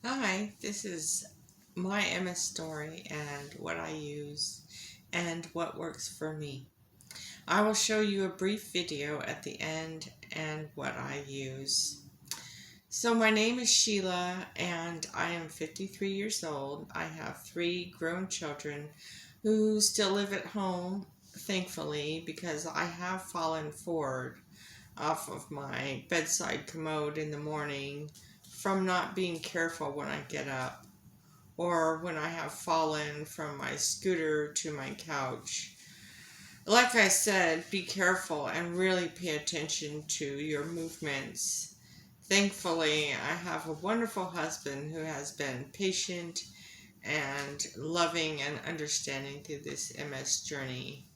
Hi, this is my MS story and what I use and what works for me. I will show you a brief video at the end and what I use. So, my name is Sheila and I am 53 years old. I have three grown children who still live at home, thankfully, because I have fallen forward off of my bedside commode in the morning from not being careful when I get up, or when I have fallen from my scooter to my couch. Like I said, be careful and really pay attention to your movements. Thankfully, I have a wonderful husband who has been patient and loving and understanding through this MS journey.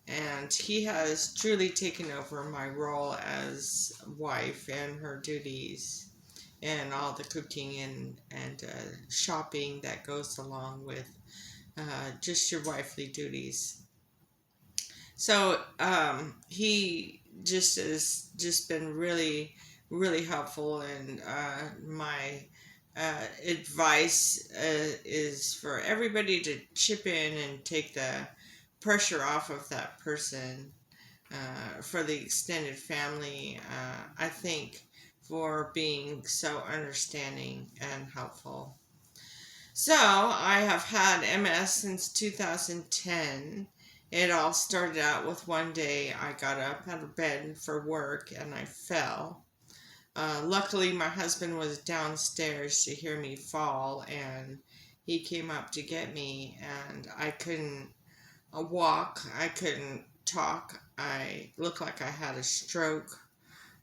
And he has truly taken over my role as wife and her duties and all the cooking and shopping that goes along with just your wifely duties. So he just has just been really helpful, and my advice is for everybody to chip in and take the pressure off of that person. For the extended family, I think, for being so understanding and helpful. So, I have had MS since 2010. It all started out with one day I got up out of bed for work and I fell. Luckily, my husband was downstairs to hear me fall, and he came up to get me, and I couldn't walk, I couldn't talk. I looked like I had a stroke.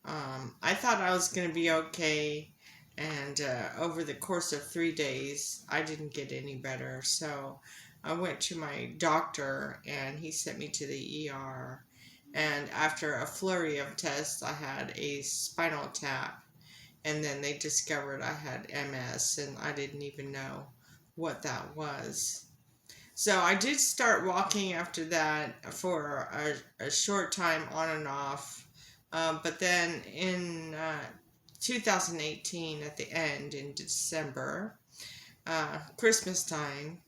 I thought I was going to be okay, and over the course of 3 days, I didn't get any better. So I went to my doctor, and he sent me to the ER. And after a flurry of tests, I had a spinal tap, and then they discovered I had MS, and I didn't even know what that was. So I did start walking after that for a short time on and off. But then in 2018, at the end, in December, Christmas time,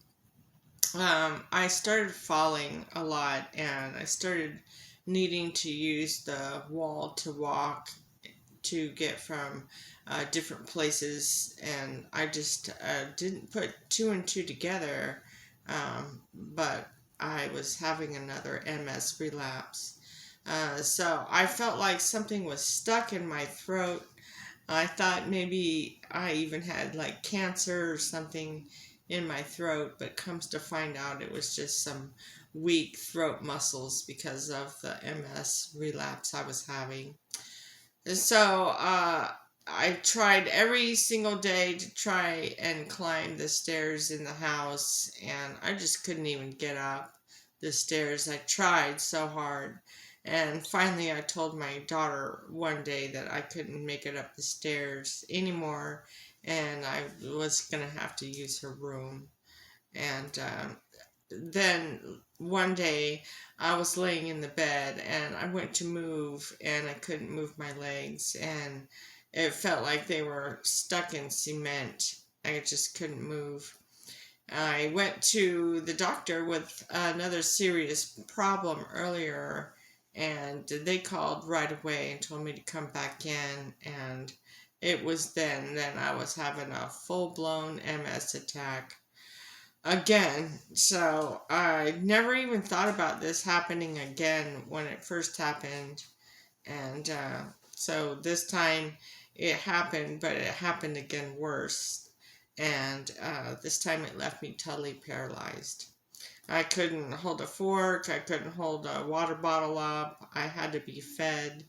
I started falling a lot, and I started needing to use the wall to walk to get from different places, and I just didn't put two and two together, but I was having another MS relapse. So I felt like something was stuck in my throat. I thought maybe I even had like cancer or something in my throat, but comes to find out it was just some weak throat muscles because of the MS relapse I was having. So I tried every single day to try and climb the stairs in the house, and I just couldn't even get up the stairs. I tried so hard. And finally, I told my daughter one day that I couldn't make it up the stairs anymore, and I was going to have to use her room. And then one day I was laying in the bed and I went to move and I couldn't move my legs, and it felt like they were stuck in cement. I just couldn't move. I went to the doctor with another serious problem earlier, and they called right away and told me to come back in, and it was then I was having a full-blown MS attack again. So I never even thought about this happening again when it first happened. And so this time it happened, but it happened again worse. And this time it left me totally paralyzed. I couldn't hold a fork, I couldn't hold a water bottle up, I had to be fed.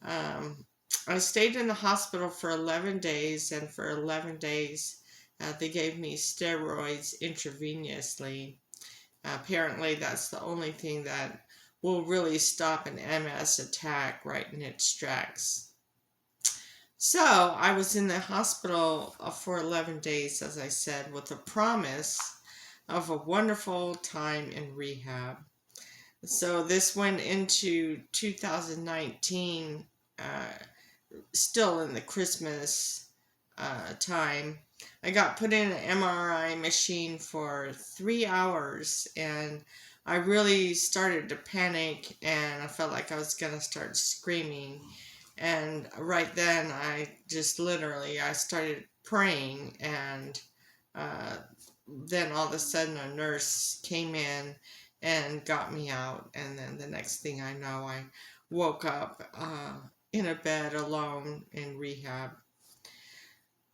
Um, I stayed in the hospital for 11 days, and for 11 days, they gave me steroids intravenously. Apparently, that's the only thing that will really stop an MS attack right in its tracks. So, I was in the hospital for 11 days, as I said, with a promise of a wonderful time in rehab. So, this went into 2019, still in the Christmas time. I got put in an MRI machine for 3 hours, and I really started to panic, and I felt like I was going to start screaming. And right then, I started praying, and uh, then all of a sudden a nurse came in and got me out. And then the next thing I know, I woke up in a bed alone in rehab.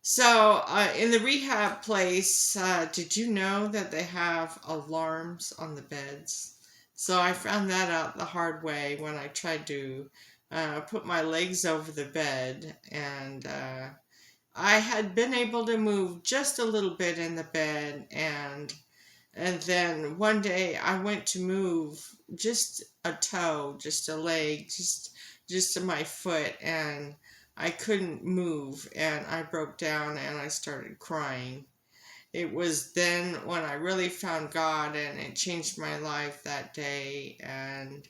So, in the rehab place, did you know that they have alarms on the beds? So I found that out the hard way when I tried to put my legs over the bed, and I had been able to move just a little bit in the bed, and then one day I went to move just a toe, just a leg, just my foot, and I couldn't move, and I broke down and I started crying. It was then when I really found God, and it changed my life that day. And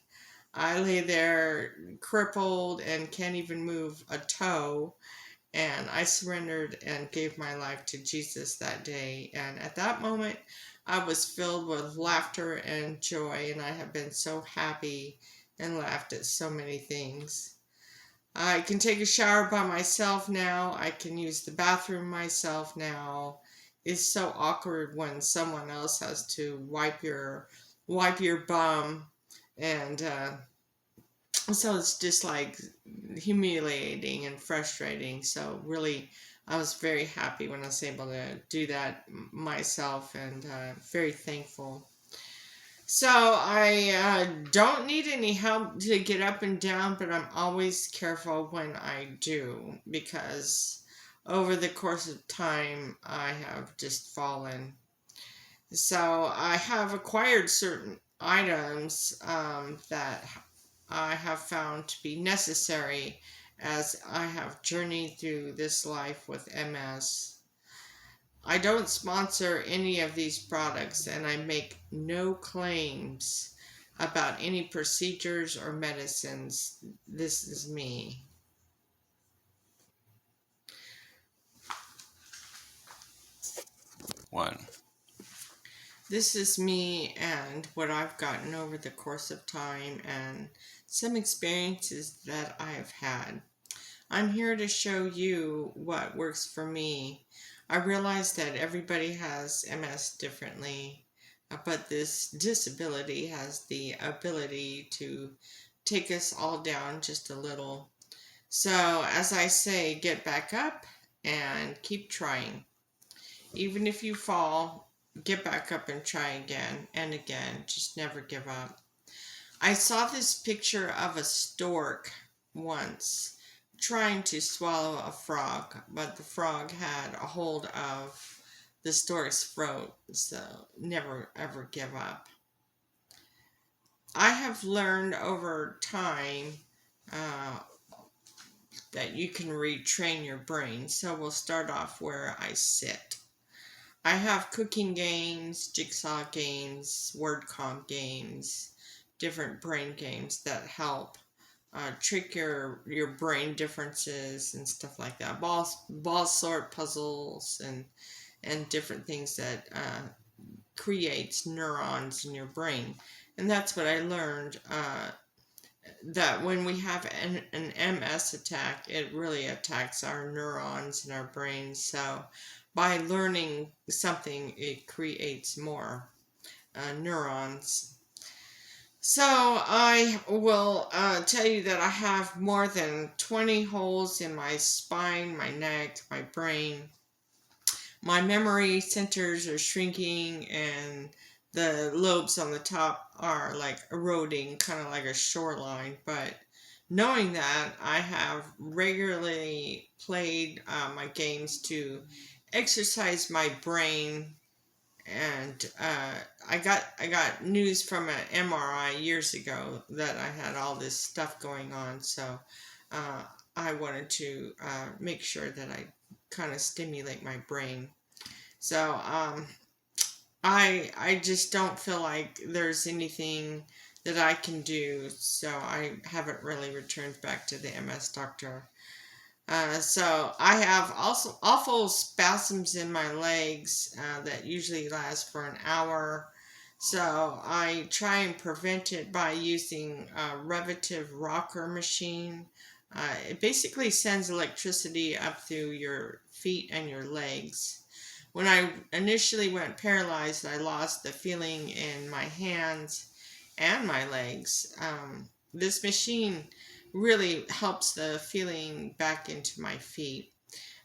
I lay there crippled and can't even move a toe, and I surrendered and gave my life to Jesus that day. And at that moment, I was filled with laughter and joy, and I have been so happy and laughed at so many things. I can take a shower by myself now. I can use the bathroom myself now. It's so awkward when someone else has to wipe your bum, and so it's just like humiliating and frustrating. So really, I was very happy when I was able to do that myself, and very thankful. So I don't need any help to get up and down, but I'm always careful when I do, because over the course of time I have just fallen. So I have acquired certain items that I have found to be necessary as I have journeyed through this life with MS. I don't sponsor any of these products, and I make no claims about any procedures or medicines. This is me. 1. This is me and what I've gotten over the course of time, and some experiences that I've had. I'm here to show you what works for me. I realize that everybody has MS differently, but this disability has the ability to take us all down just a little. So, as I say, get back up and keep trying. Even if you fall, get back up and try again and again. Just never give up. I saw this picture of a stork once trying to swallow a frog, but the frog had a hold of the stork's throat, so never ever give up. I have learned over time uh, that you can retrain your brain, so we'll start off where I sit. I have cooking games, jigsaw games, word comp games, different brain games that help trick your brain differences and stuff like that. Ball sort puzzles and different things that creates neurons in your brain. And that's what I learned, that when we have an MS attack, it really attacks our neurons in our brains. So by learning something, it creates more neurons. So I will tell you that I have more than 20 holes in my spine, my neck, my brain. My memory centers are shrinking, and the lobes on the top are like eroding, kind of like a shoreline. But knowing that, I have regularly played my games to exercise my brain. And I got news from an MRI years ago that I had all this stuff going on, so uh, I wanted to make sure that I kind of stimulate my brain. So I just don't feel like there's anything that I can do, so I haven't really returned back to the MS doctor. So I have also awful spasms in my legs that usually last for an hour. So I try and prevent it by using a revitive rocker machine. It basically sends electricity up through your feet and your legs. When I initially went paralyzed, I lost the feeling in my hands and my legs. This machine really helps the feeling back into my feet.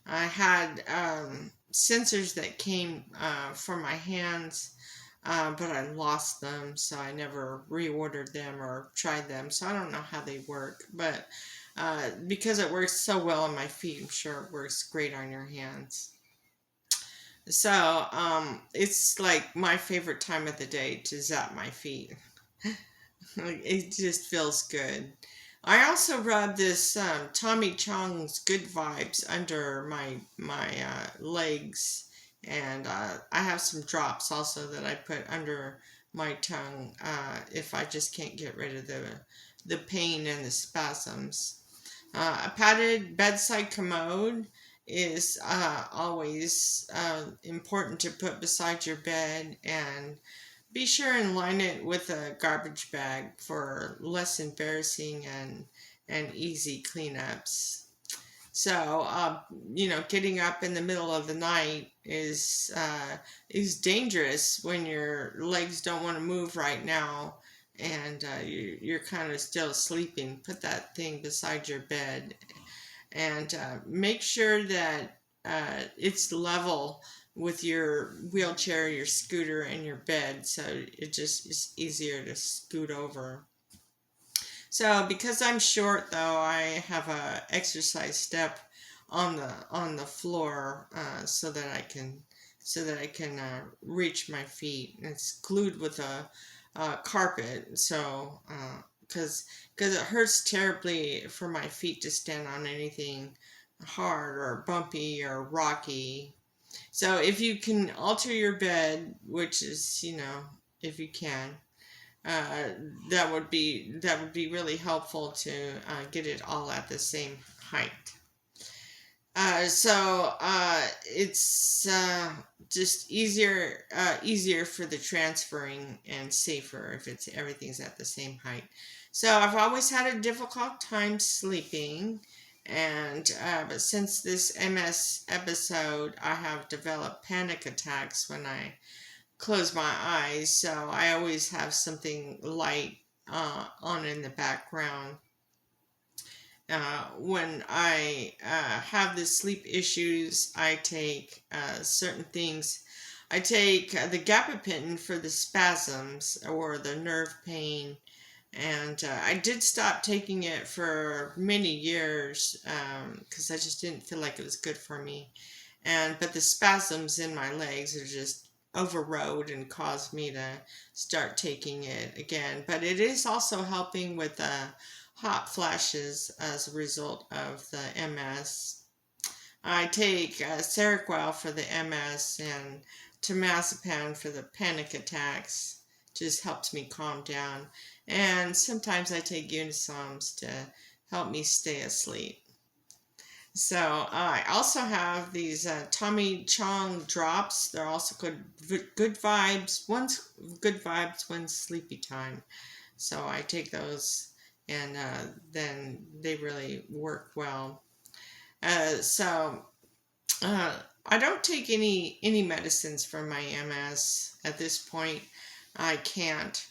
I had sensors that came for my hands, but I lost them, so I never reordered them or tried them. So I don't know how they work, but because it works so well on my feet, I'm sure it works great on your hands. So it's like my favorite time of the day to zap my feet. Like, it just feels good. I also rub this Tommy Chong's Good Vibes under my legs, and I have some drops also that I put under my tongue if I just can't get rid of the pain and the spasms. A padded bedside commode is always important to put beside your bed, and be sure and line it with a garbage bag for less embarrassing and easy cleanups. So, getting up in the middle of the night is dangerous when your legs don't want to move right now, and you're kind of still sleeping. Put that thing beside your bed, and make sure that it's level with your wheelchair, your scooter, and your bed, so it just is easier to scoot over. So because I'm short, though, I have a exercise step on the floor so that I can reach my feet. And it's glued with a carpet, so because it hurts terribly for my feet to stand on anything hard or bumpy or rocky. So if you can alter your bed, which is, if you can, uh, that would be really helpful to get it all at the same height. So it's just easier for the transferring and safer if it's everything's at the same height. So I've always had a difficult time sleeping, and but since this MS episode, I have developed panic attacks when I close my eyes. So I always have something light on in the background when I have the sleep issues, I take certain things. I take the gabapentin for the spasms or the nerve pain, and I did stop taking it for many years because I just didn't feel like it was good for me. But the spasms in my legs are just overrode and caused me to start taking it again. But it is also helping with hot flashes as a result of the MS. I take Seroquel for the MS and temazepam for the panic attacks. Just helps me calm down. And sometimes I take Unisoms to help me stay asleep. So I also have these Tommy Chong drops. They're also good vibes. One's good vibes, one's sleepy time. So I take those, and then they really work well. So I don't take any medicines for my MS at this point. I can't.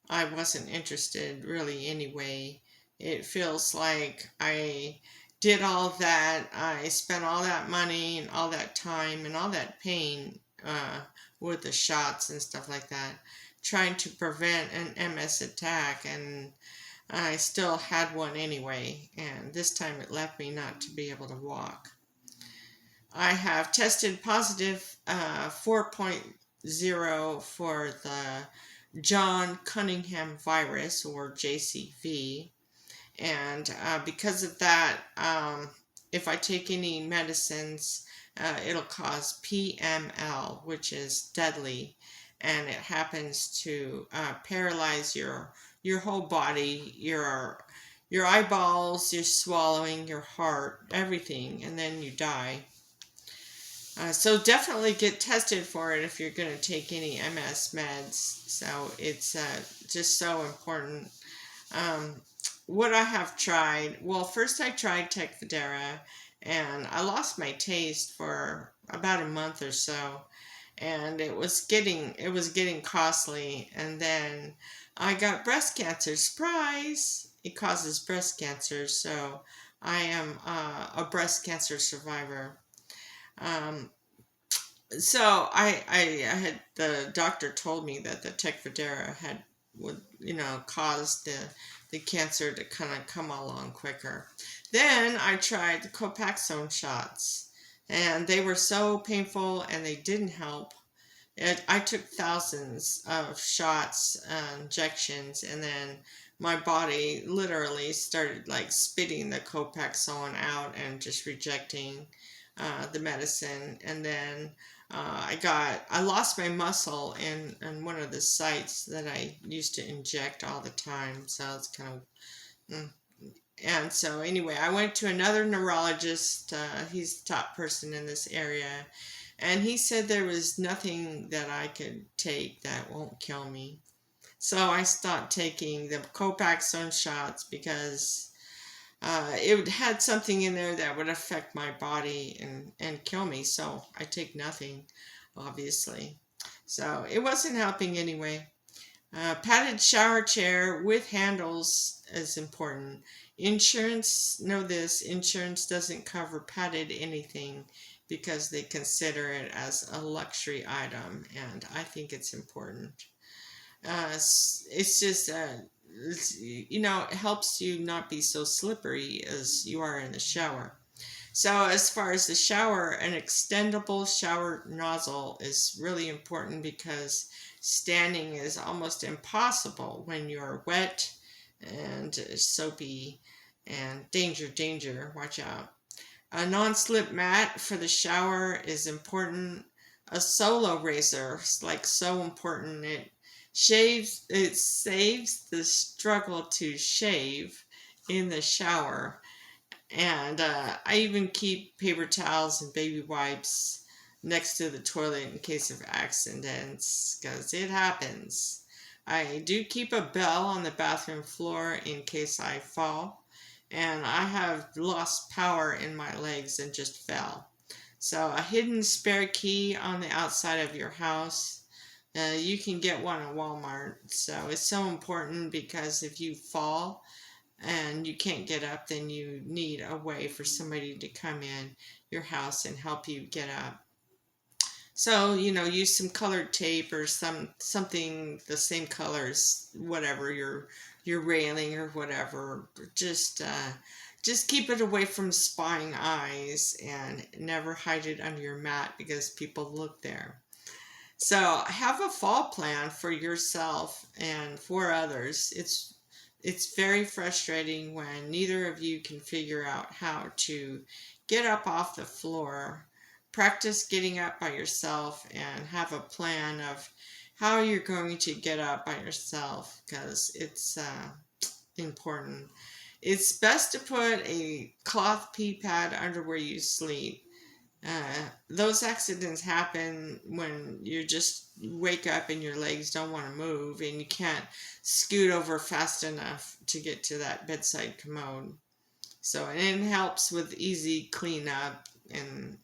I wasn't interested really anyway. It feels like I did all that. I spent all that money and all that time and all that pain with the shots and stuff like that, trying to prevent an MS attack, and I still had one anyway, and this time it left me not to be able to walk. I have tested positive 4.0 for the John Cunningham virus, or JCV, and because of that, if I take any medicines, it'll cause PML, which is deadly, and it happens to paralyze your whole body, your your eyeballs, your swallowing, your heart, everything, and then you die. So definitely get tested for it if you're going to take any MS meds. So it's just so important. Um, what I have tried, well, first I tried Tecfidera, and I lost my taste for about a month or so, and it was getting costly. And then I got breast cancer. Surprise! It causes breast cancer, so I am a breast cancer survivor. Um, so I had the doctor told me that the Tecfidera would cause the cancer to kind of come along quicker. Then I tried the Copaxone shots, and they were so painful and they didn't help. I took thousands of shots, injections, and then my body literally started like spitting the Copaxone out and just rejecting the medicine. And then I lost my muscle in one of the sites that I used to inject all the time. So it's kind of, and so anyway, I went to another neurologist. He's the top person in this area, and he said there was nothing that I could take that won't kill me. So I stopped taking the Copaxone shots because it had something in there that would affect my body and kill me. So I take nothing, obviously. So it wasn't helping anyway. Padded shower chair with handles is important. Insurance, know this, insurance doesn't cover padded anything because they consider it as a luxury item, and I think it's important. It's just, it helps you not be so slippery as you are in the shower. So as far as the shower, an extendable shower nozzle is really important because standing is almost impossible when you're wet and soapy, and danger, danger, watch out. A non-slip mat for the shower is important. A solo razor is like so important. It saves the struggle to shave in the shower. And I even keep paper towels and baby wipes next to the toilet in case of accidents, because it happens. I do keep a bell on the bathroom floor in case I fall, and I have lost power in my legs and just fell. So a hidden spare key on the outside of your house. You can get one at Walmart. So it's so important because if you fall, and you can't get up, then you need a way for somebody to come in your house and help you get up. So, use some colored tape or something the same colors, whatever your railing or whatever. Just keep it away from spying eyes and never hide it under your mat because people look there. So have a fall plan for yourself and for others. It's very frustrating when neither of you can figure out how to get up off the floor. Practice getting up by yourself and have a plan of how you're going to get up by yourself because it's important. It's best to put a cloth pee pad under where you sleep. Those accidents happen when you just wake up and your legs don't want to move and you can't scoot over fast enough to get to that bedside commode. So, and it helps with easy cleanup and,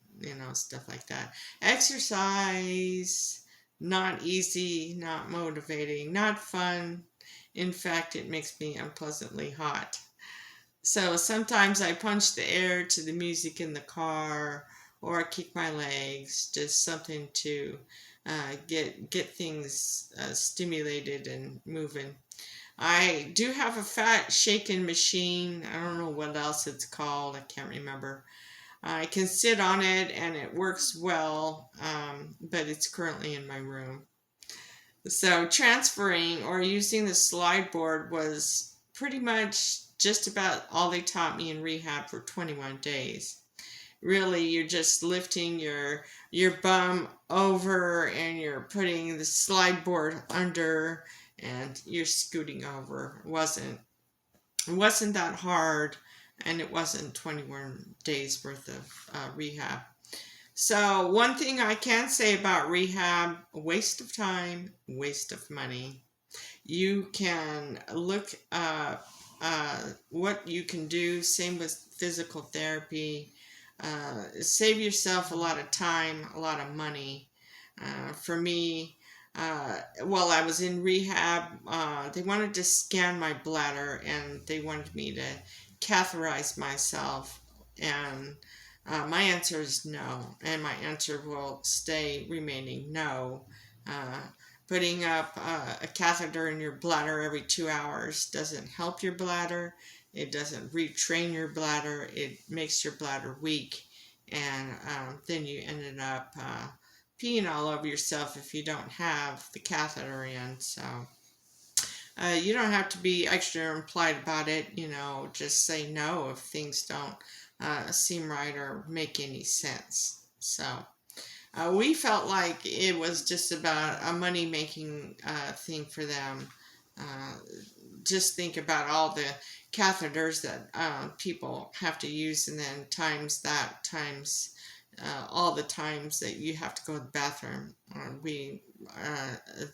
stuff like that. Exercise, not easy, not motivating, not fun. In fact, it makes me unpleasantly hot. So sometimes I punch the air to the music in the car or kick my legs, just something to get things stimulated and moving. I do have a fat shaking machine. I don't know what else it's called. I can't remember. I can sit on it and it works well, but it's currently in my room. So transferring or using the slide board was pretty much just about all they taught me in rehab for 21 days. Really, you're just lifting your bum over and you're putting the slide board under and you're scooting over. It It wasn't that hard, and it wasn't 21 days worth of rehab. So one thing I can say about rehab: waste of time, waste of money. You can look what you can do. Same with physical therapy. Save yourself a lot of time, a lot of money. For me, while I was in rehab, they wanted to scan my bladder and they wanted me to catheterize myself. And my answer is no, and my answer will stay remaining no. Uh, Putting up a catheter in your bladder every 2 hours doesn't help your bladder. It doesn't retrain your bladder. It makes your bladder weak, and then you ended up peeing all over yourself if you don't have the catheter in. So you don't have to be extra implied about it. Just say no if things don't seem right or make any sense. So we felt like it was just about a money making thing for them. Uh, just think about all the catheters that people have to use, and then times all the times that you have to go to the bathroom. We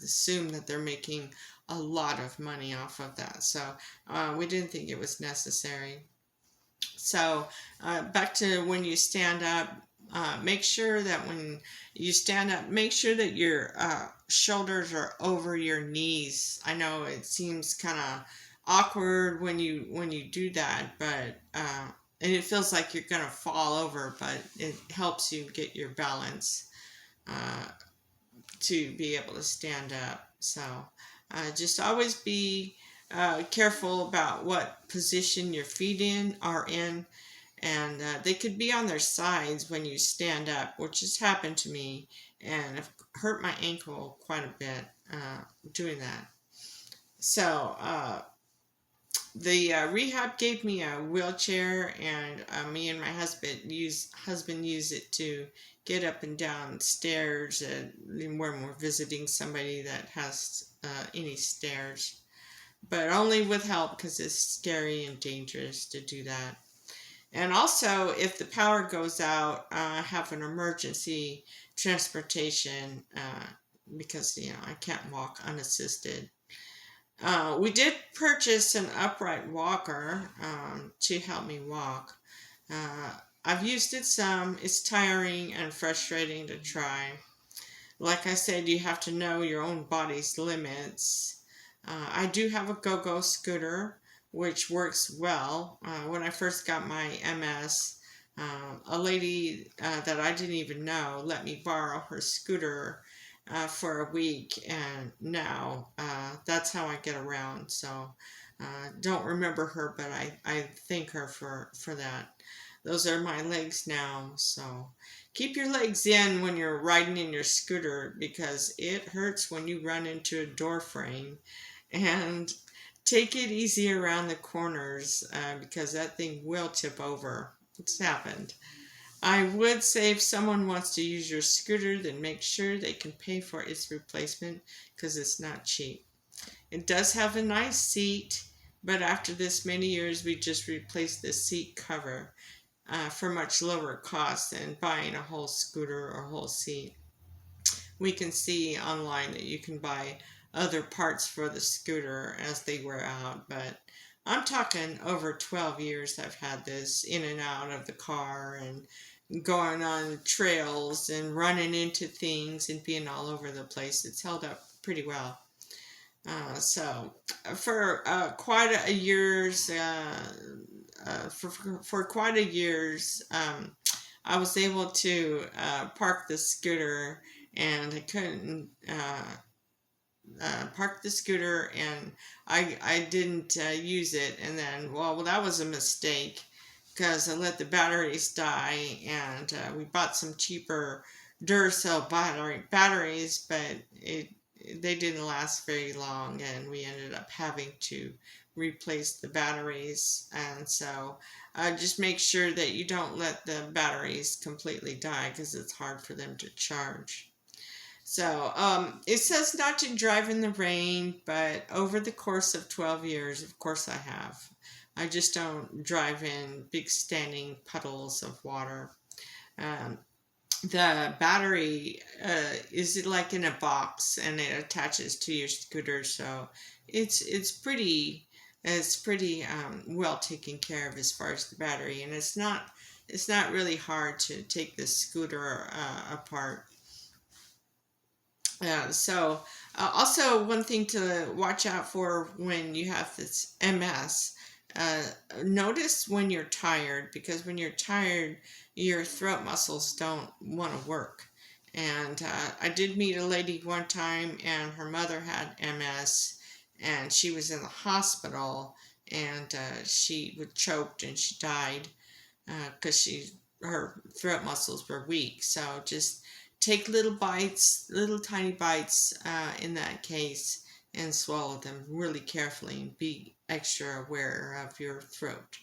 assume that they're making a lot of money off of that, so we didn't think it was necessary. So back to when you stand up, make sure that when you stand up, make sure that your shoulders are over your knees. I know it seems kind of awkward when you do that, but and it feels like you're gonna fall over, but it helps you get your balance uh, to be able to stand up. So just always be careful about what position your feet are in, and they could be on their sides when you stand up, which has happened to me, and I've hurt my ankle quite a bit doing that. So the rehab gave me a wheelchair, and me and my husband use it to get up and down stairs when we're visiting somebody that has any stairs, but only with help because it's scary and dangerous to do that. And also, if the power goes out, have an emergency transportation because I can't walk unassisted. We did purchase an upright walker to help me walk. Uh, I've used it some. It's tiring and frustrating to try. Like I said, you have to know your own body's limits. I do have a go-go scooter, which works well. When I first got my MS, a lady that I didn't even know let me borrow her scooter for a week, and now that's how I get around. So don't remember her, but I thank her for that. Those are my legs now. So keep your legs in when you're riding in your scooter because it hurts when you run into a door frame. And take it easy around the corners because that thing will tip over. It's happened. I would say if someone wants to use your scooter, then make sure they can pay for its replacement because it's not cheap. It does have a nice seat, but after this many years, we just replaced the seat cover for much lower cost than buying a whole scooter or whole seat. We can see online that you can buy other parts for the scooter as they wear out, but I'm talking over 12 years I've had this in and out of the car and going on trails and running into things and being all over the place. It's held up pretty well. So for quite a years, for quite a years, I was able to park the scooter, and I couldn't park the scooter, and I didn't use it, and then well that was a mistake because I let the batteries die, and we bought some cheaper Duracell batteries, but they didn't last very long, and we ended up having to replace the batteries. And so just make sure that you don't let the batteries completely die because it's hard for them to charge. So it says not to drive in the rain, but over the course of 12 years, of course I have. I just don't drive in big standing puddles of water. Um, the battery is like in a box and it attaches to your scooter, so it's pretty well taken care of as far as the battery, and it's not really hard to take the scooter apart. Also, one thing to watch out for when you have this MS, uh, notice when you're tired, because when you're tired, your throat muscles don't want to work. And I did meet a lady one time, and her mother had MS, and she was in the hospital, and she was choked and she died because her throat muscles were weak. So just take little bites, little tiny bites in that case, and swallow them really carefully and be extra aware of your throat.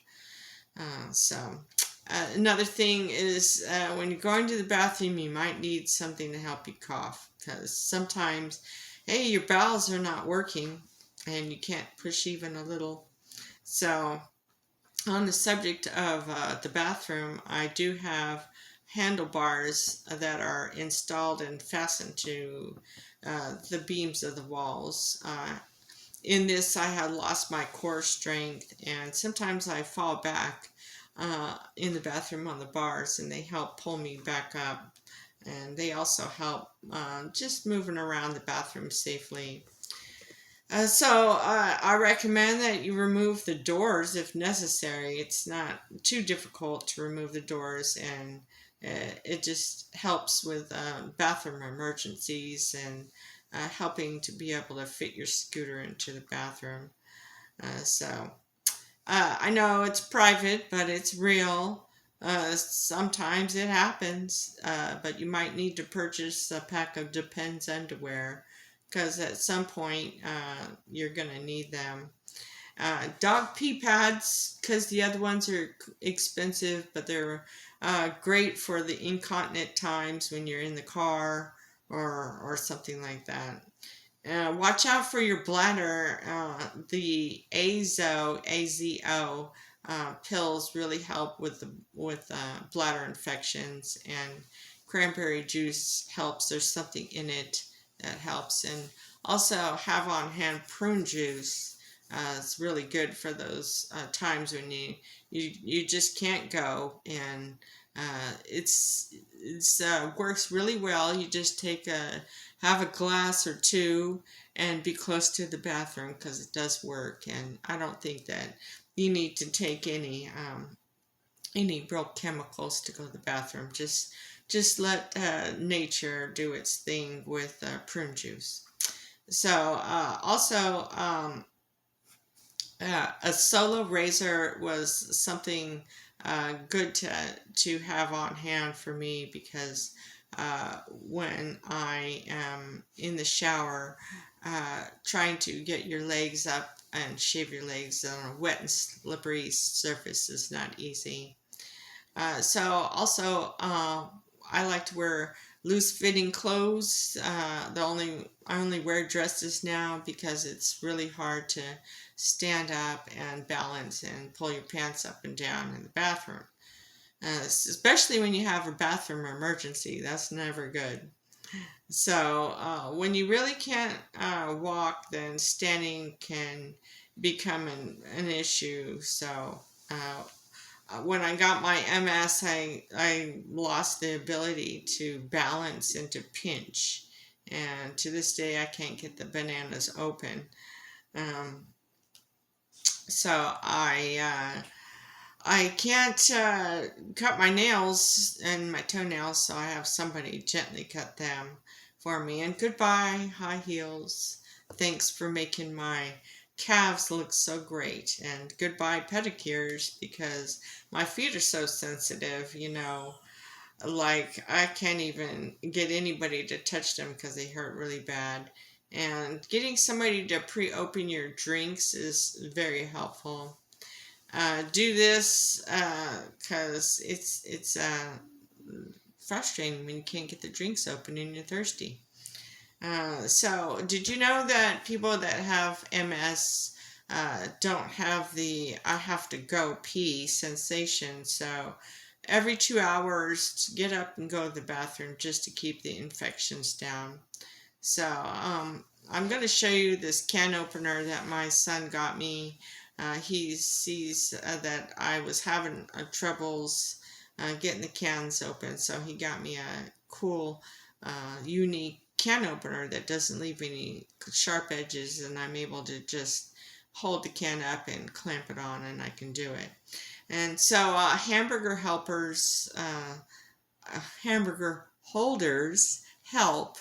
Another thing is when you're going to the bathroom, you might need something to help you cough, because sometimes, hey, your bowels are not working and you can't push even a little. So on the subject of the bathroom, I do have handlebars that are installed and fastened to the beams of the walls. In this, I had lost my core strength, and sometimes I fall back in the bathroom on the bars, and they help pull me back up. And they also help just moving around the bathroom safely. I recommend that you remove the doors if necessary. It's not too difficult to remove the doors, and it just helps with bathroom emergencies and helping to be able to fit your scooter into the bathroom. I know it's private, but it's real. Sometimes it happens, but you might need to purchase a pack of Depends underwear, because at some point you're going to need them. Dog pee pads, because the other ones are expensive, but they're great for the incontinent times when you're in the car or something like that. Watch out for your bladder. The AZO pills really help with bladder infections, and cranberry juice helps. There's something in it that helps, and also have on hand prune juice. It's really good for those times when you just can't go, and it's works really well. You just have a glass or two and be close to the bathroom, because it does work. And I don't think that you need to take any real chemicals to go to the bathroom. Just let nature do its thing with prune juice. A solo razor was something good to have on hand for me, because when I am in the shower, trying to get your legs up and shave your legs on a wet and slippery surface is not easy. I like to wear loose fitting clothes. I only wear dresses now, because it's really hard to stand up and balance and pull your pants up and down in the bathroom. Especially when you have a bathroom emergency, that's never good. When you really can't walk, then standing can become an issue. When I got my MS, I lost the ability to balance and to pinch. And to this day, I can't get the bananas open. Um, I can't cut my nails and my toenails, so I have somebody gently cut them for me. And goodbye, high heels. Thanks for making my calves look so great. And goodbye, pedicures, because my feet are so sensitive, like I can't even get anybody to touch them because they hurt really bad. And getting somebody to pre-open your drinks is very helpful. Do this because it's frustrating when you can't get the drinks open and you're thirsty. Did you know that people that have MS don't have the I have to go pee sensation. So every 2 hours, get up and go to the bathroom just to keep the infections down. So I'm going to show you this can opener that my son got me. He sees that I was having troubles getting the cans open, so he got me a cool, unique can opener that doesn't leave any sharp edges, and I'm able to just hold the can up and clamp it on, and I can do it. And so hamburger helpers, hamburger holders help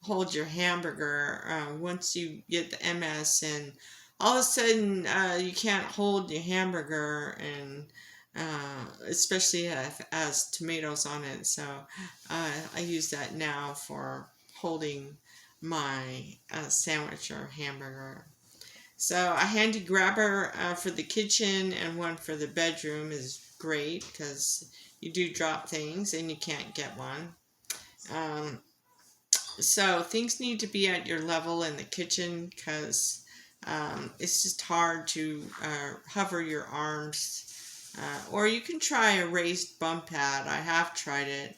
hold your hamburger once you get the MS, and all of a sudden you can't hold your hamburger, and especially if it has tomatoes on it. So I use that now for holding my sandwich or hamburger. So a handy grabber for the kitchen and one for the bedroom is great because you do drop things and you can't get one. So things need to be at your level in the kitchen because it's just hard to hover your arms. Or you can try a raised bump pad. I have tried it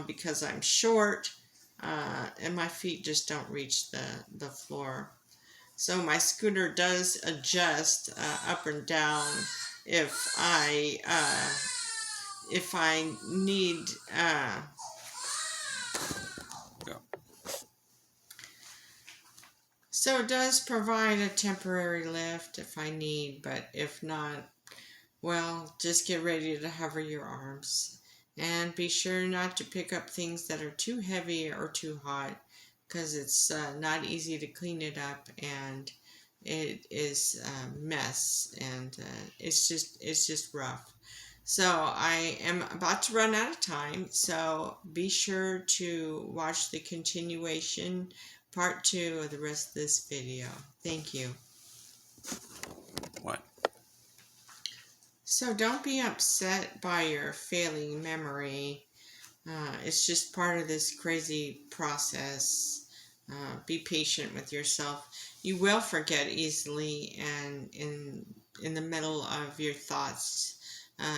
because I'm short and my feet just don't reach the floor. So my scooter does adjust up and down if I need. So it does provide a temporary lift if I need, but if not, well, just get ready to hover your arms. And be sure not to pick up things that are too heavy or too hot because it's not easy to clean it up, and it is a mess, and it's just rough. So I am about to run out of time, so be sure to watch the continuation, part 2 of the rest of this video. Thank you. What? So don't be upset by your failing memory. It's just part of this crazy process. Be patient with yourself. You will forget easily, and in the middle of your thoughts,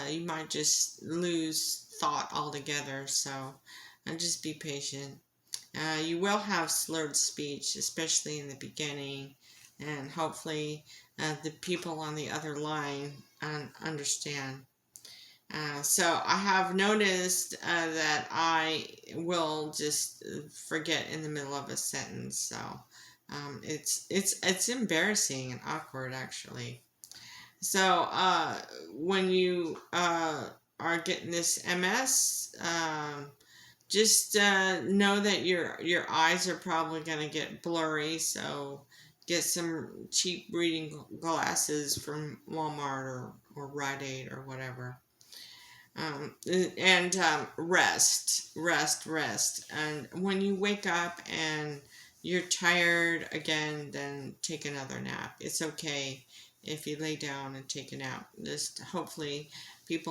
you might just lose thought altogether. So just be patient. You will have slurred speech, especially in the beginning, and hopefully the people on the other line understand. So I have noticed that I will just forget in the middle of a sentence. So it's embarrassing and awkward actually. So when you are getting this MS, just know that your eyes are probably going to get blurry. So get some cheap reading glasses from Walmart or Rite Aid or whatever. And rest. And when you wake up and you're tired again, then take another nap. It's okay if you lay down and take a nap. Just hopefully people